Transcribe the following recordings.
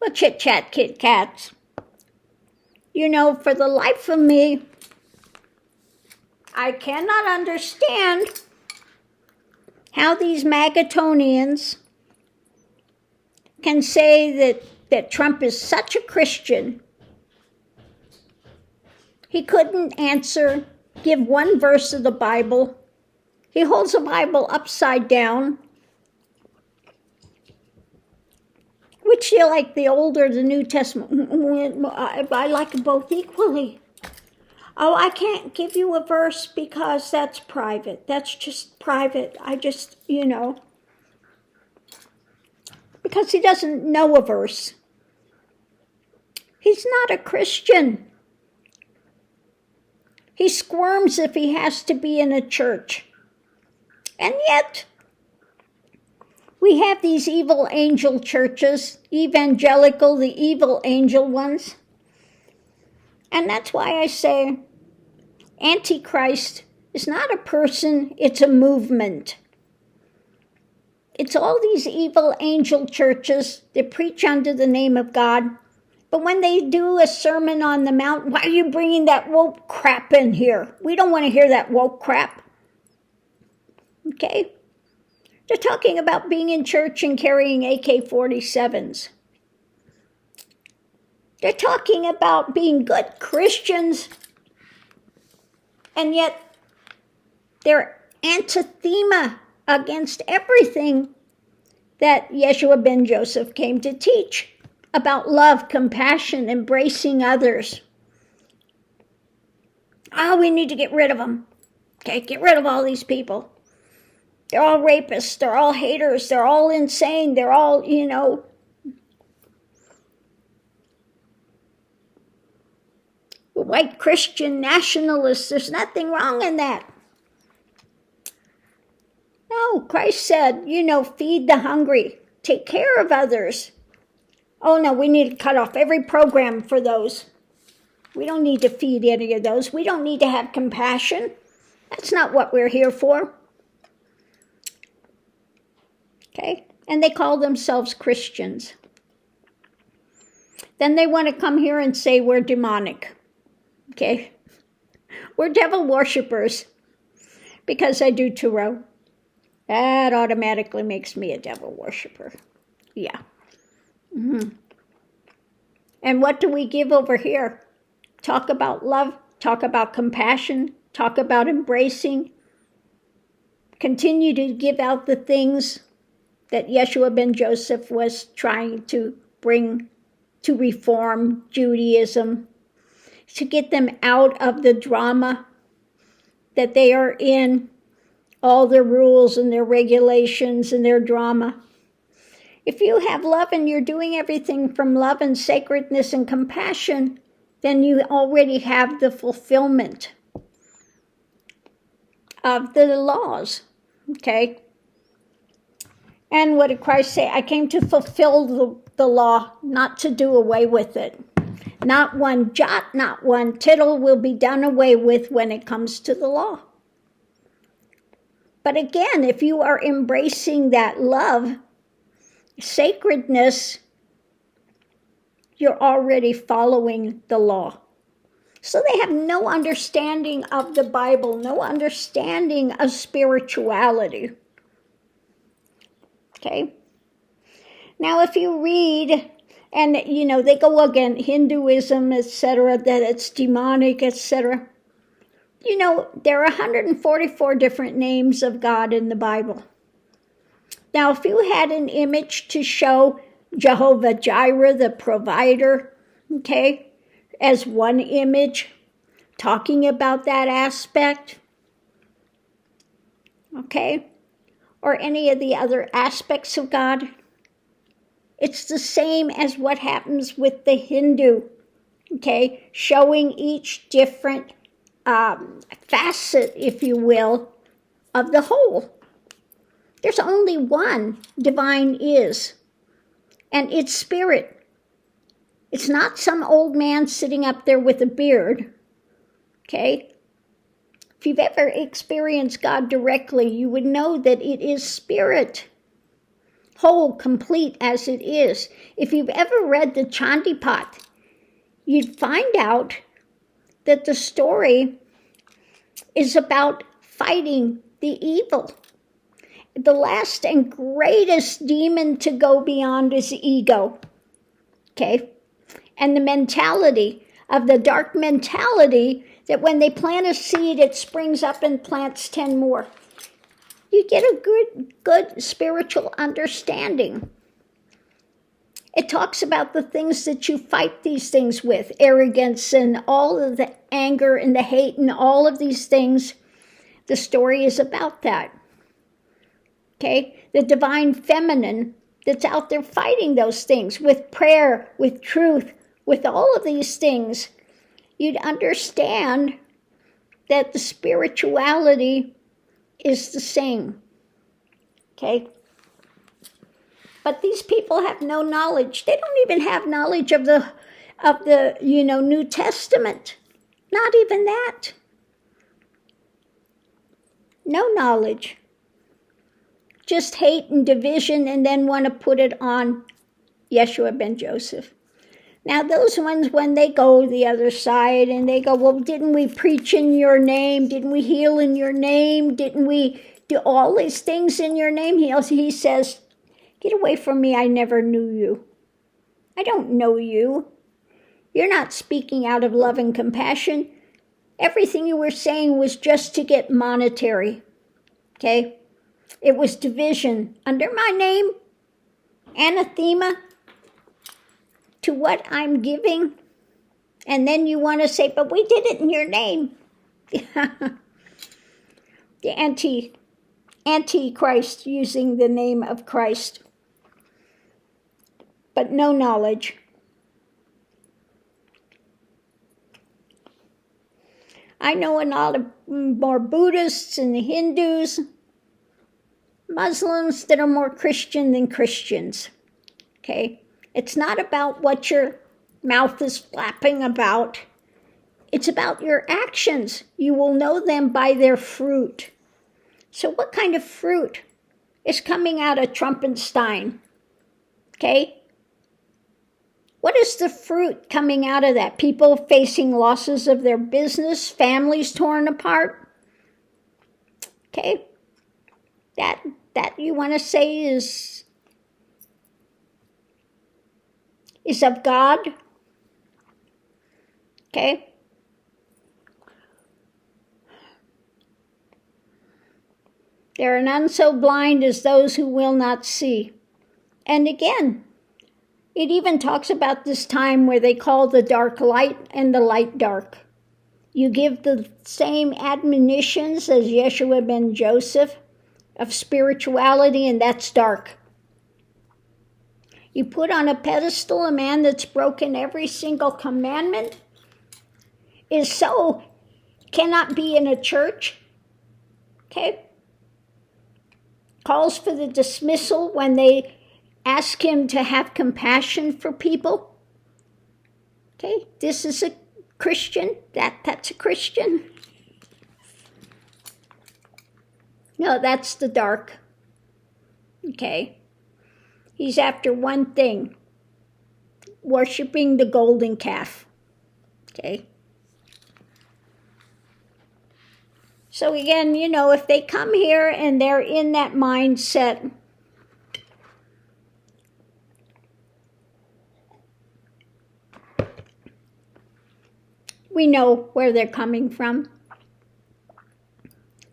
Well, chit-chat, Kit Kats. You know, for the life of me, I cannot understand how these Magatonians can say that Trump is such a Christian. He couldn't give one verse of the Bible. He holds the Bible upside down. Which do you like, the Old or the New Testament? I like them both equally. Oh, I can't give you a verse because that's private. That's just private. Because he doesn't know a verse. He's not a Christian. He squirms if he has to be in a church. And yet, we have these evil angel churches, evangelical, the evil angel ones. And that's why I say Antichrist is not a person, it's a movement. It's all these evil angel churches that preach under the name of God. But when they do a Sermon on the Mount, why are you bringing that woke crap in here? We don't want to hear that woke crap. Okay? They're talking about being in church and carrying AK-47s. They're talking about being good Christians, and yet they're anathema against everything that Yeshua ben Joseph came to teach about love, compassion, embracing others. Oh, we need to get rid of them. Okay, get rid of all these people. They're all rapists, they're all haters, they're all insane, they're all, white Christian nationalists. There's nothing wrong in that. No, Christ said, feed the hungry, take care of others. Oh no, we need to cut off every program for those. We don't need to feed any of those. We don't need to have compassion. That's not what we're here for. Okay? And they call themselves Christians. Then they want to come here and say we're demonic. Okay? We're devil worshippers because I do tarot. That automatically makes me a devil worshipper. Yeah. Mm-hmm. And what do we give over here? Talk about love, talk about compassion, talk about embracing. Continue to give out the things that Yeshua ben Joseph was trying to bring to reform Judaism, to get them out of the drama that they are in, all their rules and their regulations and their drama. If you have love and you're doing everything from love and sacredness and compassion, then you already have the fulfillment of the laws, okay? And what did Christ say? I came to fulfill the law, not to do away with it. Not one jot, not one tittle will be done away with when it comes to the law. But again, if you are embracing that love, sacredness, you're already following the law. So they have no understanding of the Bible, no understanding of spirituality. Okay? Now, if you read, and they go again, Hinduism, etc., that it's demonic, etc. There are 144 different names of God in the Bible. Now, if you had an image to show Jehovah Jireh, the provider, okay, as one image, talking about that aspect, okay, or any of the other aspects of God, it's the same as what happens with the Hindu, okay, showing each different facet, if you will, of the whole. There's only one divine is, and it's spirit. It's not some old man sitting up there with a beard, okay? If you've ever experienced God directly, you would know that it is spirit. whole, complete as it is. If you've ever read the Chandipat, you'd find out that the story is about fighting the evil. The last and greatest demon to go beyond is ego, okay? And the mentality of the dark mentality that when they plant a seed, it springs up and plants 10 more. You get a good spiritual understanding. It talks about the things that you fight these things with, arrogance and all of the anger and the hate and all of these things. The story is about that. Okay? The divine feminine that's out there fighting those things with prayer, with truth, with all of these things. You'd understand that the spirituality is the same. Okay? But these people have no knowledge. They don't even have knowledge of the New Testament. Not even that. No knowledge. Just hate and division, and then want to put it on Yeshua ben Joseph. Now those ones, when they go the other side and they go, well, didn't we preach in your name? Didn't we heal in your name? Didn't we do all these things in your name? He says, get away from me, I never knew you. I don't know you. You're not speaking out of love and compassion. Everything you were saying was just to get monetary, okay? It was division under my name, anathema to what I'm giving. And then you want to say, but we did it in your name. The Antichrist using the name of Christ. But no knowledge. I know a lot of more Buddhists and Hindus, Muslims that are more Christian than Christians. Okay? It's not about what your mouth is flapping about. It's about your actions. You will know them by their fruit. So what kind of fruit is coming out of Trumpenstein? Okay? What is the fruit coming out of that? People facing losses of their business, families torn apart? Okay? That you want to say is of God? Okay? There are none so blind as those who will not see. And again, it even talks about this time where they call the dark light and the light dark. You give the same admonitions as Yeshua ben Joseph of spirituality, and that's dark. You put on a pedestal a man that's broken every single commandment, cannot be in a church, okay? Calls for the dismissal when they ask him to have compassion for people. Okay, this is a Christian, that's a Christian. No, that's the dark. Okay. He's after one thing, worshiping the golden calf. Okay. So again, if they come here and they're in that mindset, we know where they're coming from.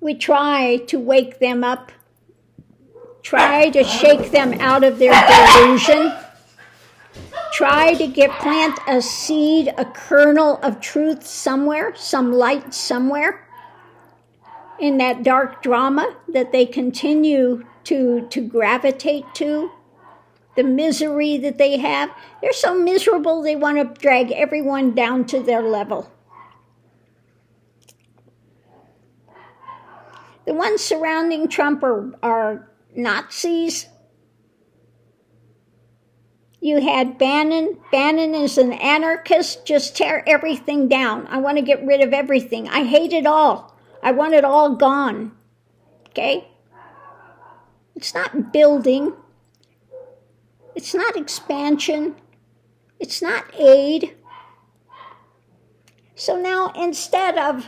We try to wake them up, try to shake them out of their delusion, try to plant a seed, a kernel of truth somewhere, some light somewhere in that dark drama that they continue to gravitate to, the misery that they have. They're so miserable they want to drag everyone down to their level. The ones surrounding Trump are Nazis. You had Bannon. Bannon is an anarchist. Just tear everything down. I want to get rid of everything. I hate it all. I want it all gone. Okay? It's not building. It's not expansion. It's not aid. So now instead of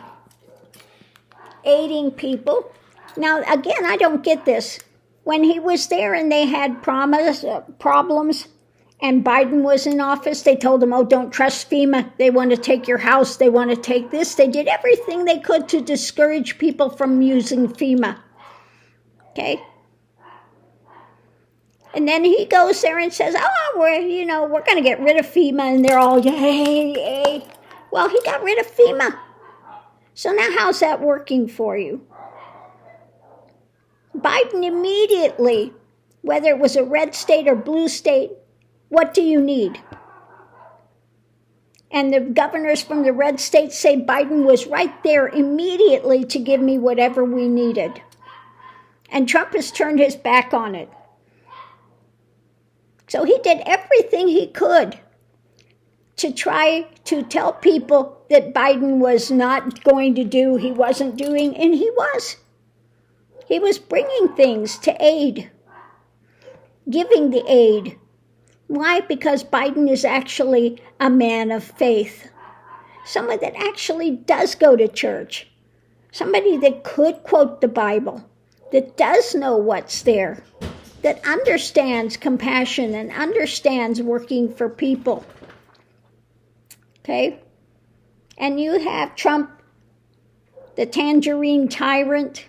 aiding people, now again, I don't get this. When he was there and they had problems and Biden was in office, they told him, oh, don't trust FEMA. They want to take your house. They want to take this. They did everything they could to discourage people from using FEMA. Okay? And then he goes there and says, oh, we're going to get rid of FEMA. And they're all, yay, yay. Well, he got rid of FEMA. So now how's that working for you? Biden immediately, whether it was a red state or blue state, what do you need? And the governors from the red states say Biden was right there immediately to give me whatever we needed. And Trump has turned his back on it. So he did everything he could to try to tell people that Biden was not going to do, he wasn't doing, and he was. He was bringing things to aid, giving the aid. Why? Because Biden is actually a man of faith, someone that actually does go to church, somebody that could quote the Bible, that does know what's there, that understands compassion and understands working for people. Okay? And you have Trump, the tangerine tyrant,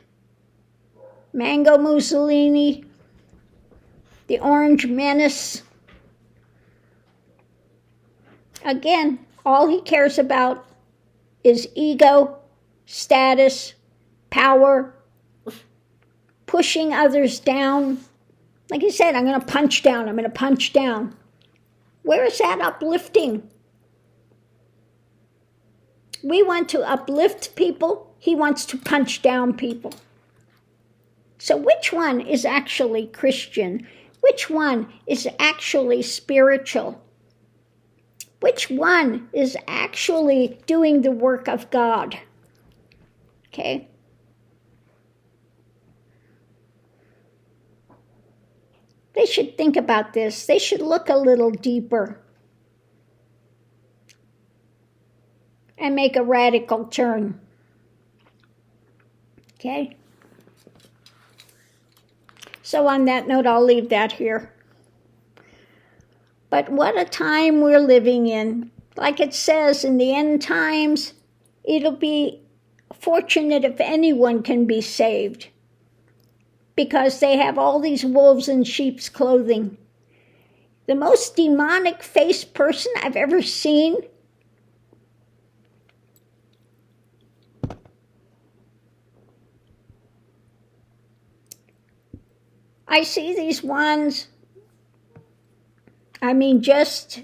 Mango Mussolini, the orange menace. Again, all he cares about is ego, status, power, pushing others down. Like he said, I'm going to punch down, I'm going to punch down. Where is that uplifting? We want to uplift people. He wants to punch down people. So which one is actually Christian? Which one is actually spiritual? Which one is actually doing the work of God? Okay? They should think about this. They should look a little deeper and make a radical turn. Okay? So on that note, I'll leave that here. But what a time we're living in. Like it says, in the end times, it'll be fortunate if anyone can be saved, because they have all these wolves in sheep's clothing. The most demonic faced person I've ever seen I see these ones, just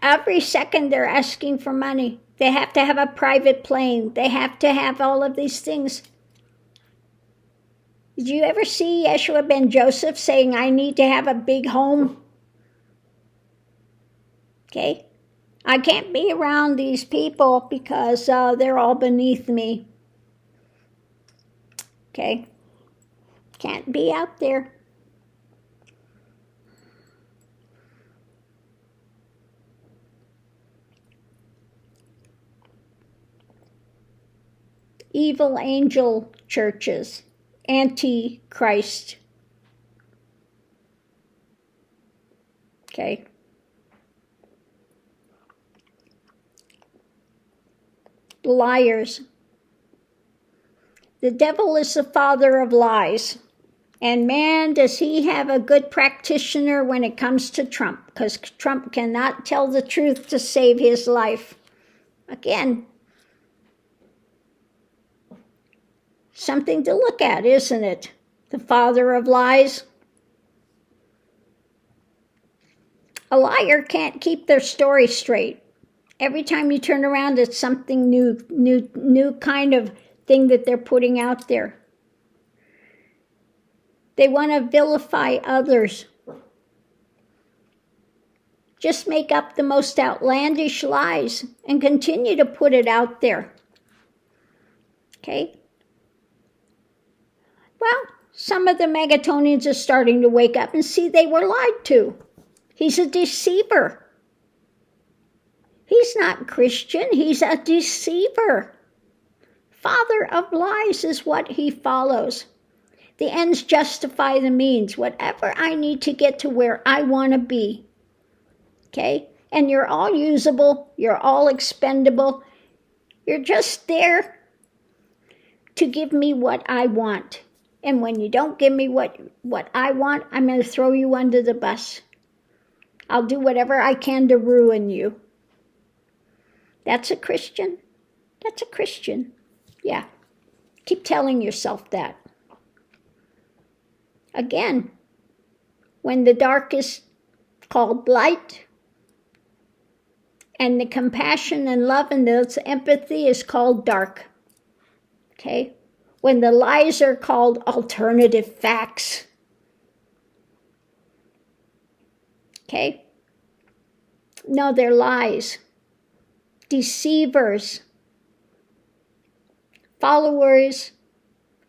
every second they're asking for money. They have to have a private plane. They have to have all of these things. Did you ever see Yeshua ben Joseph saying, I need to have a big home? Okay? I can't be around these people because they're all beneath me. Okay? Can't be out there. Evil angel churches, anti-Christ. Okay? Liars. The devil is the father of lies. And man, does he have a good practitioner when it comes to Trump, because Trump cannot tell the truth to save his life. Again, something to look at, isn't it? The father of lies. A liar can't keep their story straight. Every time you turn around, it's something new kind of thing that they're putting out there. They want to vilify others. Just make up the most outlandish lies and continue to put it out there. Okay? Well, Some of the Megatonians are starting to wake up and see they were lied to. He's a deceiver. He's not Christian, he's a deceiver. Father of lies is what he follows. The ends justify the means. Whatever I need to get to where I want to be. Okay? And you're all usable. You're all expendable. You're just there to give me what I want. And when you don't give me what I want, I'm going to throw you under the bus. I'll do whatever I can to ruin you. That's a Christian? That's a Christian. Yeah. Keep telling yourself that. Again, when the dark is called light, and the compassion and love and the empathy is called dark. Okay? When the lies are called alternative facts. Okay? No, they're lies. Deceivers. Followers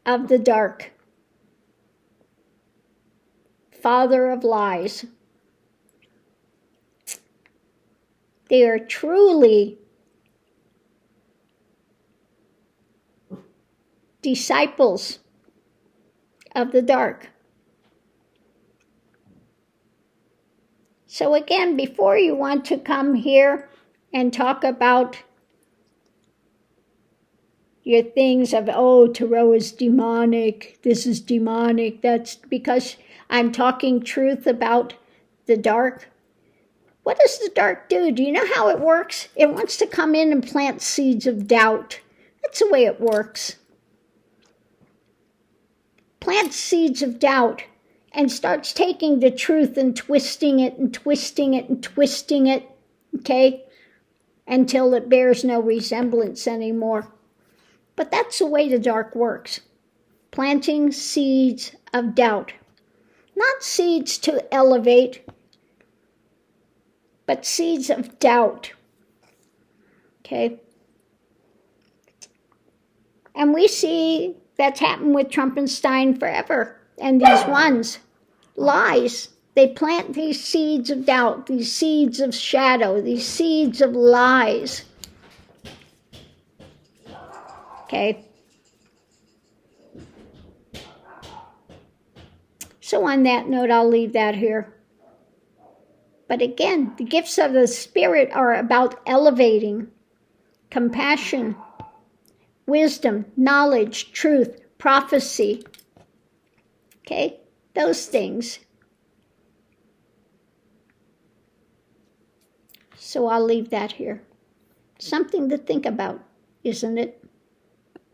of the dark. Father of lies. They are truly disciples of the dark. So again, before you want to come here and talk about your things of, oh, tarot is demonic, this is demonic, that's because I'm talking truth about the dark. What does the dark do? Do you know how it works? It wants to come in and plant seeds of doubt. That's the way it works. Plants seeds of doubt and starts taking the truth and twisting it and twisting it and twisting it, okay, until it bears no resemblance anymore. But that's the way the dark works. Planting seeds of doubt. Not seeds to elevate, but seeds of doubt. Okay? And we see that's happened with Trumpenstein forever. And these ones, lies, they plant these seeds of doubt, these seeds of shadow, these seeds of lies. Okay? So on that note, I'll leave that here. But again, the gifts of the Spirit are about elevating, compassion, wisdom, knowledge, truth, prophecy. Okay? Those things. So I'll leave that here. Something to think about, isn't it?